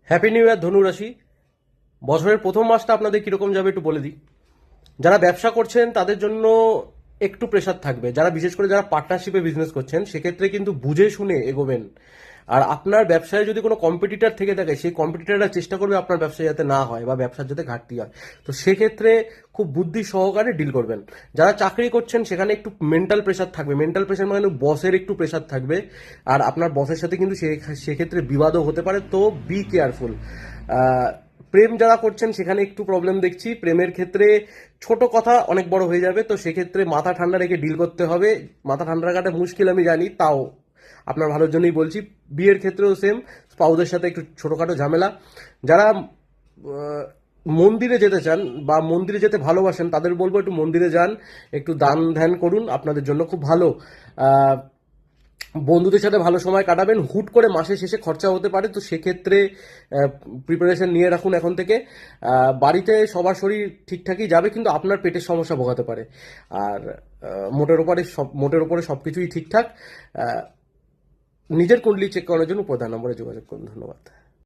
Happy new year ধনুরাশি। বছরের প্রথম মাসটা আপনাদের কিরকম যাবে একটু বলে দিই। যারা ব্যবসা করছেন তাদের জন্য একটু প্রেশার থাকবে, যারা বিশেষ করে যারা পার্টনারশিপে বিজনেস করছেন সেক্ষেত্রে কিন্তু বুঝে শুনে এগোবেন। আর আপনার ব্যবসায় যদি কোনো কম্পিটিটর থেকে থাকে সেই কম্পিটিটররা চেষ্টা করবে আপনার ব্যবসায় যাতে না হয় বা ব্যবসার যাতে ঘাটতি হয়, তো সেক্ষেত্রে খুব বুদ্ধি সহকারে ডিল করবেন। যারা চাকরি করছেন সেখানে একটু মেন্টাল প্রেশার থাকবে, মেন্টাল প্রেশার মানে বসের একটু প্রেশার থাকবে, আর আপনার বসের সাথে কিন্তু সেক্ষেত্রে বিবাদও হতে পারে, তো বি কেয়ারফুল। প্রেম যারা করছেন সেখানে একটু প্রবলেম দেখছি, প্রেমের ক্ষেত্রে ছোট কথা অনেক বড় হয়ে যাবে, তো সেক্ষেত্রে মাথা ঠান্ডা রেখে ডিল করতে হবে। মাথা ঠান্ডা রাখাটা মুশকিল আমি জানি, তাও আপনার ভালোর জন্যই বলছি। বিয়ের ক্ষেত্রেও সেম, স্পাউসের সাথে একটু ছোটখাটো ঝামেলা। যারা মন্দিরে যেতে চান বা মন্দিরে যেতে ভালোবাসেন তাদের বলবো একটু মন্দিরে যান, একটু দান ধ্যান করুন, আপনাদের জন্য খুব ভালো। আহ, বন্ধুদের সাথে ভালো সময় কাটাবেন। হুট করে মাসের শেষে খরচা হতে পারে, তো সেক্ষেত্রে প্রিপারেশন নিয়ে রাখুন এখন থেকে। বাড়িতে সবার শরীর ঠিকঠাকই যাবে, কিন্তু আপনার পেটের সমস্যা ভোগাতে পারে। আর মোটের ওপরে সব কিছুই ঠিকঠাক। নিজের কুণ্ডলি চেক করার জন্য প্রধান নম্বরে যোগাযোগ করুন। ধন্যবাদ।